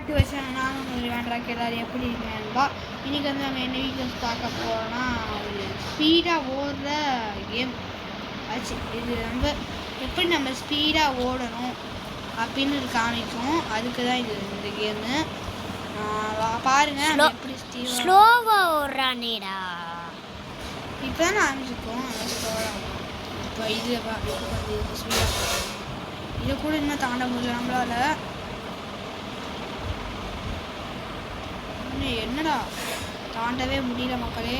நானும் வேண்டாம் எல்லாரும் எப்படி இருக்கேன்பா. இன்றைக்கி வந்து நம்ம என்ன வீடியோஸ் பார்க்க போகிறோம்னா ஒரு ஸ்பீடாக ஓடுற கேம் ஆச்சு. இது எப்படி நம்ம ஸ்பீடாக ஓடணும் அப்படின்னு காமிக்கும். அதுக்கு தான் இந்த கேமு பாருங்கள். எப்படி ஸ்லோவாக ஓடுறானேடா. இப்போ தான் ஆரம்பிச்சிருக்கோம். இப்போ இது கொஞ்சம் ஸ்பீடாக இதை கூட இன்னும் தாண்ட முடியல நம்மளால. என்னடா தாண்டவே முடியல மக்களே.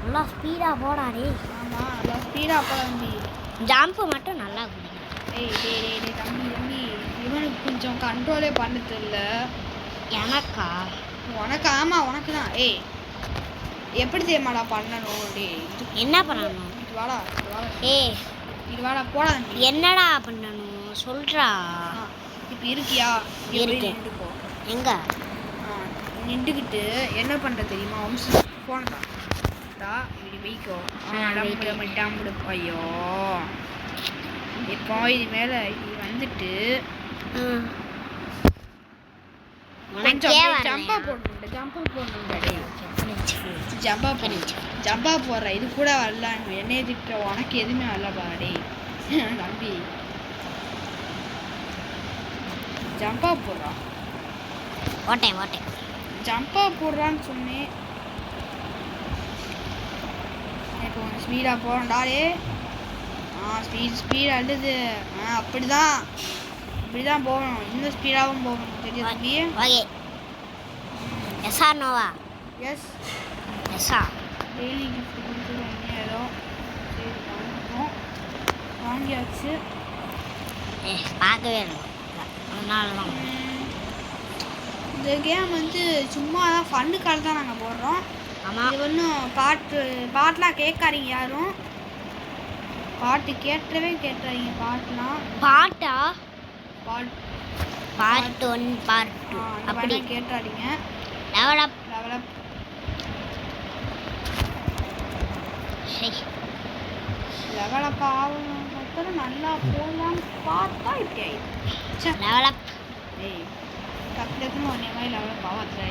நல்லா ஸ்பீடாக போடாதே. ஆமாம், நல்லா ஸ்பீடாக போட முடியும். ஜம்ப்பு மட்டும் நல்லா குடிக்கும். டேய் தம்பி இவனுக்கு கொஞ்சம் கண்ட்ரோலே பண்ண தெரியல. எனக்கா? உனக்கு? ஆமாம் உனக்கு தான். எப்படி தெரியுமாடா பண்ணணும்? என்ன பண்ணணும்? இது வாடா இது வாடா போடா. என்னடா பண்ணணும் சொல்கிறா. இப்போ இருக்கியா? நின்றுக்கோ. எங்க நின்றுக்கிட்டு என்ன பண்ணுற தெரியுமா? போனடா இப்படி வைக்கோ. டாம்பு ஐயோ. இப்போ இது மேலே இது வந்துட்டு ஜம்பா போடுற. இது கூட வரல. என்னைய திட்டுற உனக்கு எதுவுமே வரல பாடே தம்பி. ஜம்பா போடுறா. ஓட்டேன் ஜம்பா போடுறான்னு சொன்னேன். இப்போ கொஞ்சம் ஸ்பீடாக போகிறோம்டாடே. ஸ்பீட் அழுது. இப்படிதான் போகணும். இன்னும் ஸ்பீடாகவும் போகணும். தெரியும் ஓகே. எஸ்ஆ நோவா? எஸ். எஸ்ஆ. டெய்லி கிஃப்ட் கொடுத்துருவாங்க ஏதோ. சரி வாங்கிப்போம். வாங்கியாச்சு. பார்க்கவே இல்லை. அதனால தான் இந்த கேம் வந்து சும்மா தான் ஃபன்னுக்காக தான் நாங்கள் போடுறோம். ஆமாம். இது ஒன்றும் பாட்டெலாம் கேட்காதீங்க யாரும். பாட்டு கேட்டுறாதீங்க. பாட்டுலாம் பாட்டா? பார்ட் 1 பார்ட் 2 அப்படி கேட்டுறாதீங்க. லெவலப் லெவலப் ஆகணும் பார்த்தா நல்லா போகலான்னு பார்த்தா இப்படி ஆயிடுச்சு. லெவலப் டக்குன்னு ஒன்றே மாதிரி லெவலப் ஆகாது.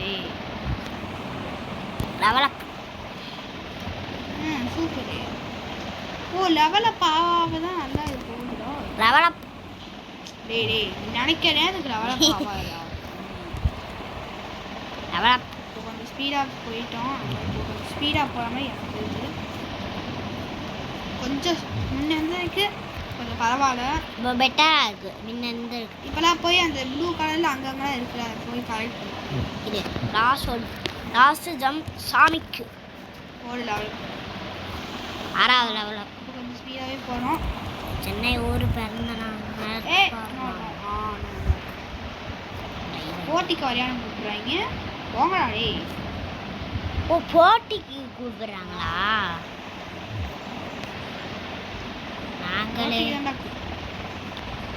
Level up super. லெவலப் ஆகாதான் நல்லா இது போகுதோ. லெவலப் டேய் நினைக்கிறேன் அதுக்கு லெவலப் ஆகாதா. லெவலப் இப்போ கொஞ்சம் ஸ்பீடாக போயிட்டோம். இப்போ கொஞ்சம் ஸ்பீடாக போகிற மாதிரி எனக்கு தெரியுது. கொஞ்சம் முன்னே கொஞ்சம் பரவாயில்ல. இப்போ பெட்டராக இருக்குது. முன்ன இப்போலாம் போய் அந்த ப்ளூ கலரில் அங்கங்கெல்லாம் இருக்கிற போய் கலெக்ட் பண்ணுவோம். இது லாஸ்ட் ஜம்ப் சாமிக்கு ஒரு லெவல் 6வது லெவலப். இப்போ கொஞ்சம் ஸ்பீடாகவே போகிறோம். சென்னை ஊர் பிறந்த போட்டிக்கு வரையான கூப்பிட்றாங்க. போங்கடா டே. போட்டிக்கு கூப்பிடுறாங்களா?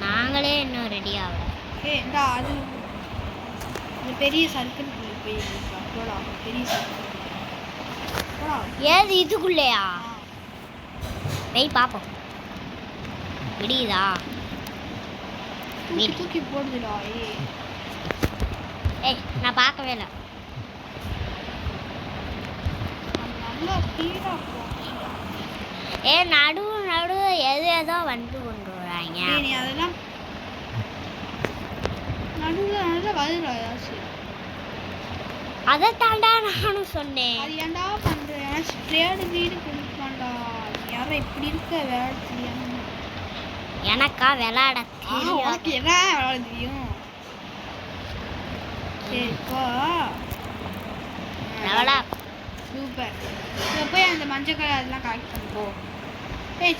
நாங்களே இன்னும் ரெடி ஆகல. இந்தா அது பெரிய சர்க்கிள் போய் போடா. பெரிய சர்க்கிள் போடா. ஏது இதுக்குள்ளேயா? வெய் பார்ப்போம். விடியுதா? தூக்கி போடுதுடா. நான் பார்க்கவே இல்லை. நல்லா ஸ்பீடாக போச்சு. நடு ஏதோ வந்து கொண்டு வராங்க. நீ அதெல்லாம் நடுவில் நல்லா வருதா ஏதாச்சும்? அதை தாண்டா நானும் சொன்னேன். அது ஏன்டா பண்ணுறேன்? ஸ்ப்ரேடு வீடு கொடுப்பான்டா. யாரும் இப்படி இருக்க விளையாட தெரியாம. எனக்கா விளையாட தெரியும். உனக்கு என்ன விளையாட தெரியும்? சரி இப்போ சூப்பர். இப்போ போய் அந்த மஞ்சள் கலர் அதெல்லாம் கலெக்ட் பண்ணிப்போ.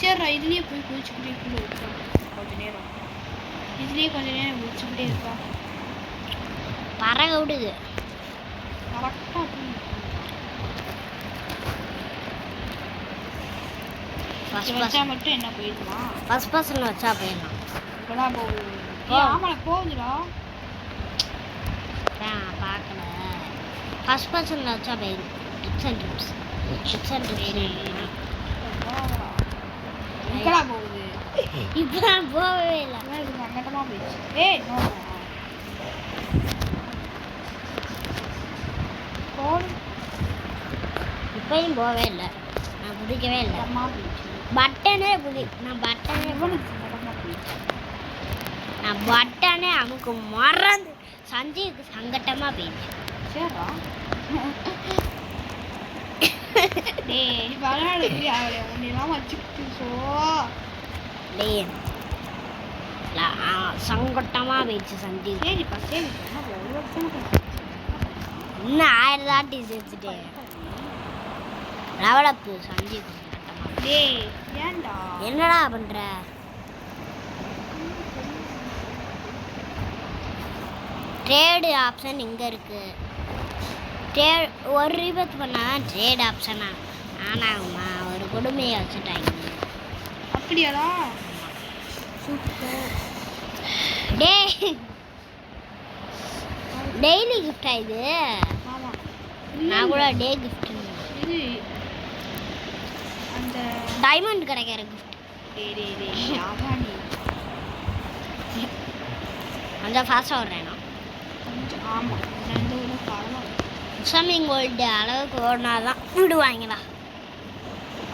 சரிடா இதுலேயே போய் குளிச்சுக்கிட்டே கீழே இருக்கும் கொஞ்சம் நேரம். இதுலேயே கொஞ்சம் நேரம் குளிச்சுக்கிட்டே இருக்கா. பறக விடுது கரெக்டாக. வச்சா மட்டும் என்ன போயிடுமா? ஃபர்ஸ்ட் பர்சன் வச்சா போயிடலாம். இப்போடா போகுது. ஆமாம் போகுதுடா. பார்க்கல. ஃபர்ஸ்ட் பர்சனில் வச்சா போயிடும். டிப்ஸ் அண்ட் ட்ரிப்ஸ் இப்படா போகுது. இப்பதான் போகவே இல்லை. சங்கடமாக போயிடுச்சு. அப்பயும் போவே இல்லை, நான் பிடிக்கவே இல்லை. பட்டனே நான் பட்டனே அமுக்கு மறந்து சஞ்சய்க்கு சங்கட்டமா போயிடுச்சு. சரிடா டேய் விளையாடுறது அவளை ஒன்னெல்லாம் வச்சுக்கிட்டு டேய் சங்கட்டமா போயிடுச்சு சஞ்சய். சரிப்பா சரிப்பா ஒரு வருஷம் இன்னும் 1000 தாட்டி சேர்த்துட்டேன். லெவலப்பு சஞ்சய் சங்கட்டமா. டேய் ஏன்டா என்னடா பண்ற? ட்ரேடு ஆப்ஷன் இங்கே இருக்கு. ஒரு ரீபத் பண்ணாதான் ட்ரேட் ஆப்ஷனா? ஆனாங்கம்மா ஒரு கொடுமையை வச்சுட்டாங்க. அப்படியாடா சூப்பர். டெய்லி கிஃப்டா இது? ஆமாம் நான் கூட டே கிஃப்ட். இது அந்த டைமண்ட் கிடைக்கிற கிஃப்ட். டேய் ஆமாடி கொஞ்சம் ஃபாஸ்ட்டாக ஓடுறேனா? கொஞ்சம் ஆமாம் ரெண்டு விட பரவாயில்ல. உசமிங் கோல்டு அளவுக்கு ஓடினா தான் விடுவாங்களா?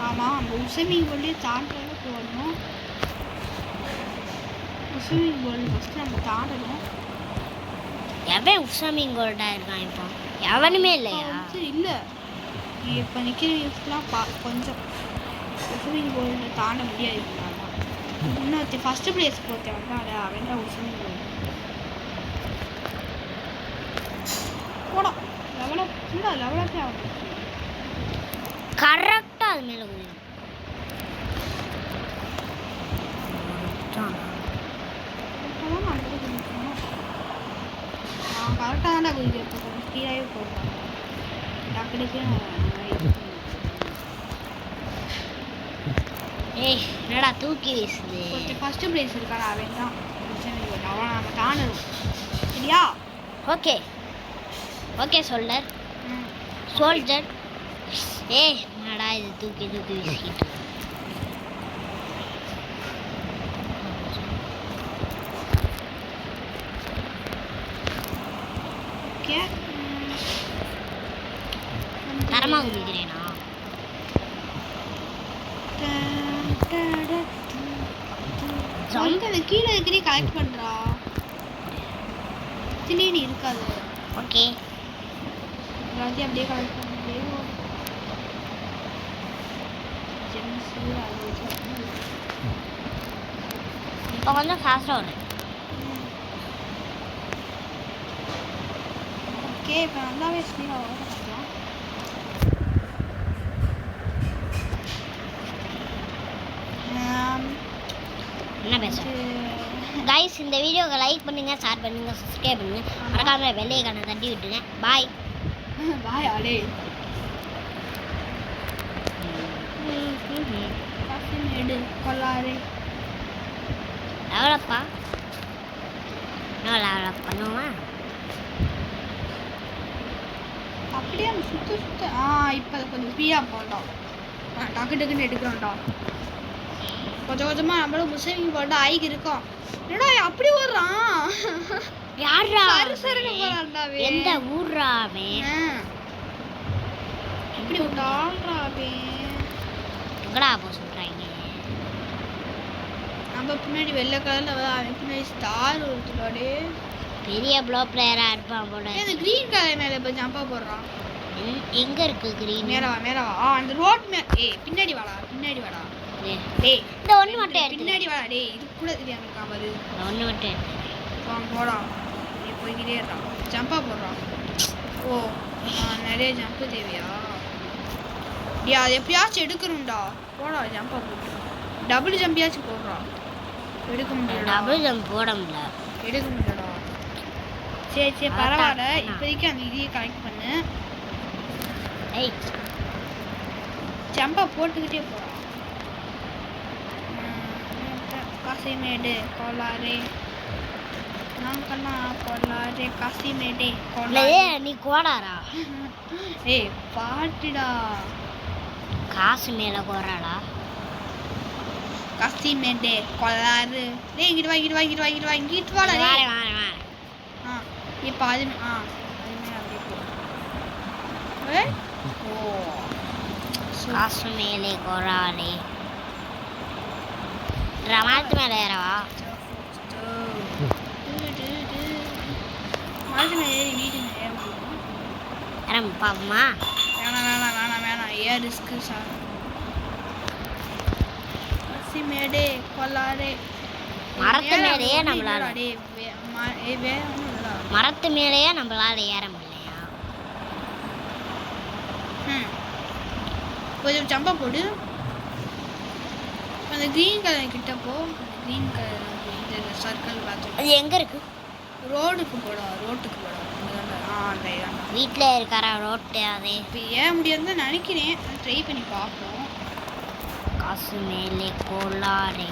ஆமாம் அந்த உசமிங் கோல்டே தாண்டளவுக்கு ஓடணும். உசமிங் கோல்டு ஃபஸ்ட்டு நம்ம தாண்டணும். எவன் உசமிங் கோல்டாக இருக்கான் இப்போ? எவனுமே இல்லையா? இல்லை இப்போ நிற்கிற யூஸ்லாம் கொஞ்சம் உசமிங் கோல்டு தாண்ட முடியாது. இன்னொருத்தி ஃபஸ்ட்டு பிளேஸ் போத்தேன் தான் அவன் தான் உசமிங் கோல்டு போட லெவலப் இல்லை லெவலப்பே ஆகும். கரெக்டாக அது மேலே குதிக்கும். நான் கரெக்டாக தான்டா குதிக்க இப்போ கொஞ்சம் ஸ்பீடாகவே போடுறேன். டக்குனுக்கு ஏய் என்னடா தூக்கி வீசுது? கொஞ்சம் ஃபஸ்ட்டு பிளேஸ் இருக்காடா அவன் தான் அவன் நம்ம தாண்டணும் சரியா? Okay okay soldier. ஏய் என்னடா இது தூக்கி வீசிக்கிட்டு? ஓகே தரமாக குதிக்கிறேனா? அந்த கீழே இருக்கிறே கலெக்ட் பண்ணுறா திடீர்னு இருக்காது. ஓகே எல்லாத்தையும் அப்படியே கலெக்ட் பண்ணிட்டே இப்போ கொஞ்சம் ஃபாஸ்ட்டாக ஓடுறேன். ஓகே இப்போ நல்லாவே ஸ்பீடாக ஓட பார்க்கலாம். என்ன பேசுகிறேன் கைஸ்? இந்த வீடியோவை லைக் பண்ணுங்க, ஷேர் பண்ணுங்க, சப்ஸ்கிரைப் பண்ணுங்க, மறக்காம வெள்ளைக்கான தட்டி விட்டுங்க. பாய் பாய் அடே எடு கொள்ளாரு லெவலப்பா. நான் லெவலப் பண்ணுவேன். அப்படியே சுத்த இப்போ கொஞ்சம் ஸ்பீடாக போட்டோம். டக்கு டக்குன்னு எடுக்கிறோம்டா. கொஞ்சம் கொஞ்சமாக நம்மளும் முஸ்லீம் போட்டு ஆயிக்கு இருக்கோம். என்னடா அப்படி ஓடுறான்? யாரா சருசருன்னு போறான்டாவே. எந்த ஊர்றாவே? எப்படி விட்டான்றாவே? எங்கடா போ சொல்றாங்க? நம்ம பின்னாடி வெள்ளை கலர்ல அவன் பின்னாடி ஸ்டார் ஒருத்தோடே பெரிய ப்ளோ பிளேயரா இருப்பான் போல. அந்த கிரீன் கலர் மேல இப்ப ஜம்பா போடுறான். எங்க இருக்கு கிரீன்? மேல வா அந்த ரோட் மேல. பின்னாடி வாடா. டேய் இந்த ஒண்ணு மட்டும் எடுத்து பின்னாடி வாடா. டேய் இது கூட தெரியாம இருக்கா பாரு. ஒண்ணு மட்டும் போடா. நீ போய்கிட்டே இருடா. ஜம்பா போடுறான். ஓ நிறைய ஜம்ப் தேவையா? டேய் அது எப்படியாச்சும் எடுக்கணும்டா. போடா ஜம்பா போடு. டபுள் ஜம்பியாச்சும் போடுறா. எடுக்க முடியல. டபுள் ஜம்ப் போட முடியல. எடுக்க முடியலடா. சரி பரவாயில்ல. இப்போதைக்கு அந்த இதையே கலெக்ட் பண்ணு. ஏய் ஜம்பா போட்டுக்கிட்டே போகிறான். காசிமேடு கோலாரே நாங்கெல்லாம் கோலாரே காசிமேடே கோலாரே. நீ கோடாரா? ஏய் பாட்டுடா. காசு மேல கோராடா. காசிமேடே கோலாரு. டேய் இங்கிட்டு வாடா. வாரேன். இப்போ அது அதுமே அப்படியே போ. ஓ காசு மேலே கோராளே மரத்து மேலே ஏறவா மரத்து மேலே ஏறி வீட்டு மேலே ஏற முடியுமா? ஏற பாப்போமா? வேணாம் ஏன் ரிஸ்க்கு சார். காசு மேலே கொள்ளாரே மரத்து மேலேயே நம்மளால மரத்து மேலேயே நம்மளால ஏற முடியலையா? கொஞ்சம் ஜம்பா போடு. அந்த க்ரீன் கலர் கிட்ட போ. க்ரீன் கலர் இந்த சர்க்கிள் பார்த்து அது எங்க இருக்கு? ரோட்டுக்கு போடா. வீட்டில் இருக்காரா ரோட்டு? அது இப்போ ஏன் முடியாதுன்னு நினைக்கிறேன். ட்ரை பண்ணி பார்ப்போம். காசு மேலே கோளாரே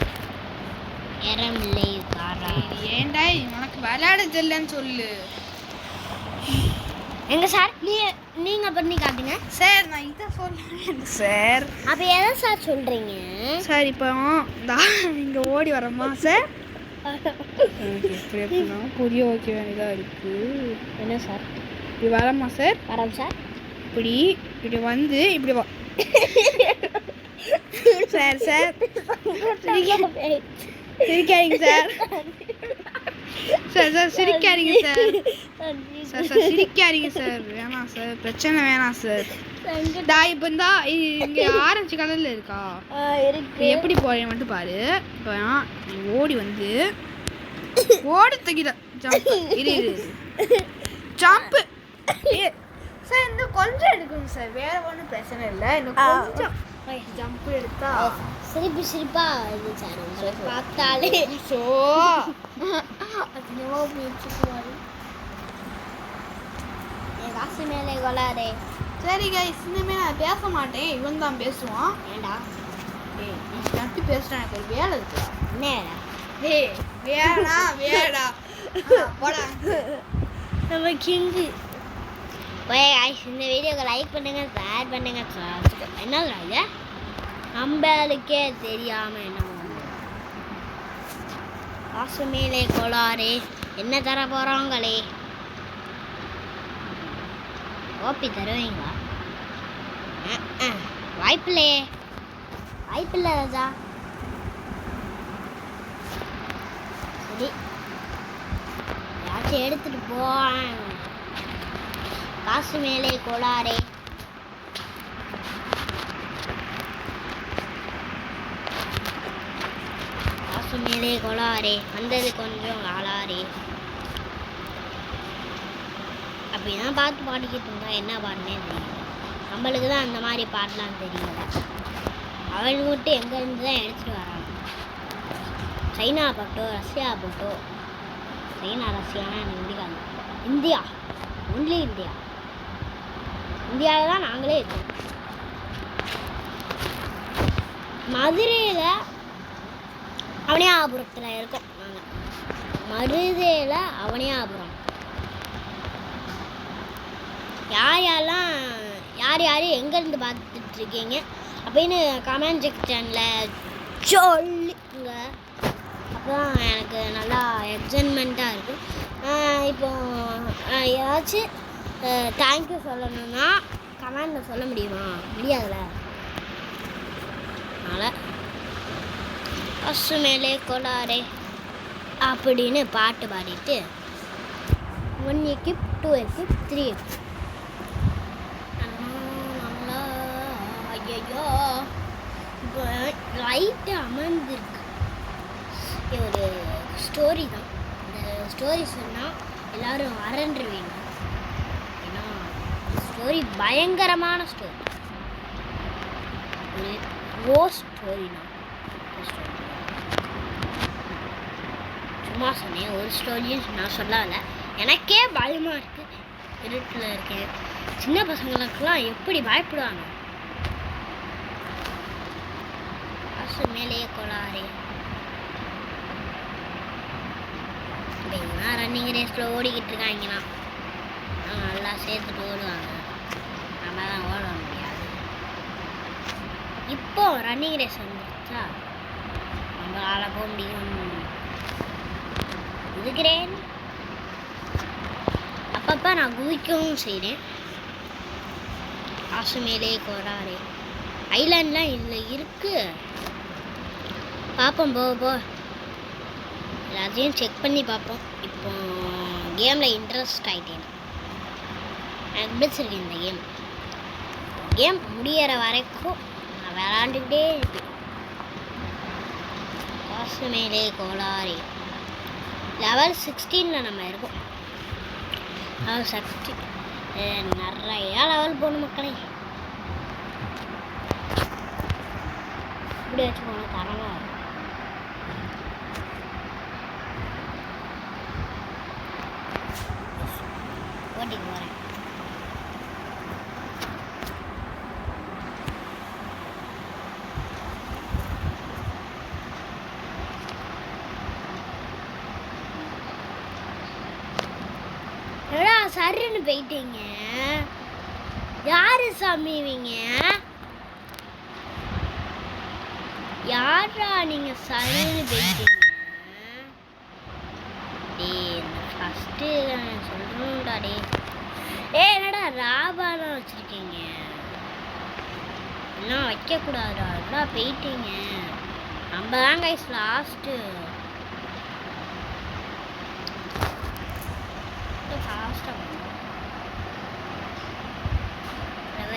ஏறமில்லை காரா. ஏன்டா உனக்கு விளையாட தெரியலன்னு சொல்லு. எங்க சார் நீங்க பண்ணி காட்டுங்க சார். நான் இதை சொல்றேன் சார். அப்ப எதை சார் சொல்றீங்க சார்? இப்போ இங்க ஓடி வரமா சார்? புரிய வைக்க வேண்டியதா இருக்கு. என்ன சார்? இப்படி வரமா சார்? வரோம் சார். இப்படி வந்து இப்படி வா சார். சார் சிரிக்காதீங்க சார். சார் சிரிக்காதீங்க சார். சார் சிரிக்காதீங்க சார். வேணாம் சார், பிரச்சனை வேணாம் சார். இப்போ இந்தா இங்கே ஆரஞ்சு கலரில் இருக்கா? எப்படி போறேன் மட்டும் பாரு. இப்போ நீ ஓடி வந்து ஓடி தகிட ஜம்ப் சார். இன்னும் கொஞ்சம் எடுக்கணும் சார். வேற ஒன்றும் பிரச்சனை இல்லை. இன்னும் கொஞ்சம் ஜம்ப் எடுத்தா சிரிப்பா இது சார். உங்களை பார்த்தாலே ஸோ அதிகமாக முயற்சிக்குவாரு. என் காசு மேலே கொள்ளாரே. சரி கைஸ், இனிமேல் நான் பேச மாட்டேன். இவன் தான் பேசுவான். ஏண்டா நட்டு பேசுகிறேன். எனக்கு ஒரு வேலை இருக்குடா. என்ன வேடா போடா. நம்ம கிங்கு. இந்த வீடியோக்கு லைக் பண்ணுங்க, ஷேர் பண்ணுங்க. என்னதுடா இது? நம்மளுக்கே தெரியாம என்ன காசு மேலே கோளாரே என்ன தர போறாங்களே? ஓப்பி தருவீங்களா? வாய்ப்பில்லையே. வாய்ப்பில்லை ராஜா. சரி, யாச்சும் எடுத்துட்டு போவான். காசு மேலே கோளாரே. காசு மேலே கோளாரே வந்தது கொஞ்சம் ஆளாரே. அப்படிதான் பார்த்து பாடிக்கிட்டு இருந்தா என்ன பாடுனே தெரியல. நம்மளுக்கு தான் அந்த மாதிரி பாடலாம் தெரியல. அவள் மட்டும் எங்கேருந்து தான் எடுத்துகிட்டு வராங்க. China photo, Russia photo. China ரஷ்யானா எனக்கு பிடிக்காது. India, only India. இந்தியாவில் தான் நாங்களே இருக்கோம். மதுரையில் அவனியாபுரத்தில் இருக்கோம் நாங்கள். மருதையில் அவனியாபுரம். யார் எங்கேருந்து பார்த்துட்ருக்கீங்க அப்படின்னு கமெண்ட் செக்ஷனில் சொல்லுங்க. அப்போ தான் எனக்கு நல்லா எக்ஸைட்மெண்ட்டாக இருக்கும். இப்போ ஏதாச்சும் தேங்க்யூ சொல்லணும்னா கமெண்டில் சொல்ல முடியுமா? முடியாதுல்ல. அதனால் காசு மேலே கோளாரே அப்படின்னு பாட்டு பாடிட்டு 1 எக்கிப் 2 எக்கிப் 3 எக்கிப். ஐயோ, இப்போ லைட்டு அமர்ந்துருக்கு. ஒரு ஸ்டோரி தான். இந்த ஸ்டோரி சொன்னால் எல்லோரும் அரண்டுருவீங்க. ஏன்னா ஸ்டோரி பயங்கரமான ஸ்டோரி. ஒரு ரோஸ்ட் ஸ்டோரி தான். சும்மா சொன்னேன். ஒரு ஸ்டோரியும் நான் சொல்லலை. எனக்கே பயமாக இருக்குது. இருட்டில் இருக்கேன். சின்ன பசங்களுக்கெல்லாம் எப்படி பயப்படுவாங்க. காசு மேலேயே கோளாரே. இப்படின்னா ரன்னிங் ரேஸில் ஓடிக்கிட்டு இருக்காங்கன்னா நல்லா சேர்த்துட்டு ஓடுவாங்க. நம்ம தான் ஓட முடியாது. இப்போ ரன்னிங் ரேஸ் வந்துச்சா நம்மளால் போக முடியும். குதிக்கிறேன். அப்பப்போ நான் குதிக்கவும் செய்கிறேன். காசு மேலே கோளாரே. ஐலாண்ட்லாம் இதில் இருக்கு. பார்ப்போம் போ எல்லாத்தையும் செக் பண்ணி பார்ப்போம். இப்போ கேமில் இன்ட்ரெஸ்ட் ஆகிட்டேன். எனக்கு பிடிச்சிருக்கு இந்த கேம் முடியிற வரைக்கும் நான் விளாண்டுக்கிட்டே இருப்பேன். காசு மேலே கோளாறு லெவல் 16 நம்ம இருக்கோம். லெவல் 16 நிறையா லெவல் போகணும் மக்களே. இப்படி வச்சு போனால் தரமாக வரும். ஓட்டிக்கு போகிறேன். சருன்னு போயிட்டீங்க. யாரு சாமி இவங்க? யாரா நீங்க சருன்னு போயிட்டீங்க? ஃபஸ்ட்டு சொல்லணும்டா டே. என்னடா ராபாலாம் வச்சிருக்கீங்க? எல்லாம் வைக்கக்கூடாதுடா. எல்லாம் போயிட்டீங்க. நம்ம தான் கைஸ் லாஸ்ட்டு.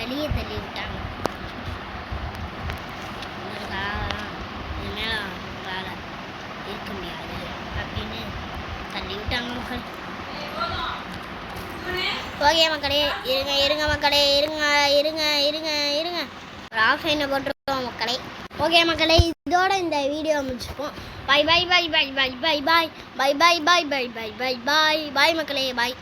வெளியே தள்ளி விட்டாங்க. இனிமேல் வேலை இருக்க முடியாது அப்படின்னு தள்ளி விட்டாங்க மக்கள். ஓகே மக்களே, இருங்க மக்களே, இருங்க ஒரு ஆஃப்லைனை போட்டுருக்கோம் மக்களே. ஓகே மக்களே, இதோட இந்த வீடியோ முடிச்சுப்போம். பை மக்களே, பாய்.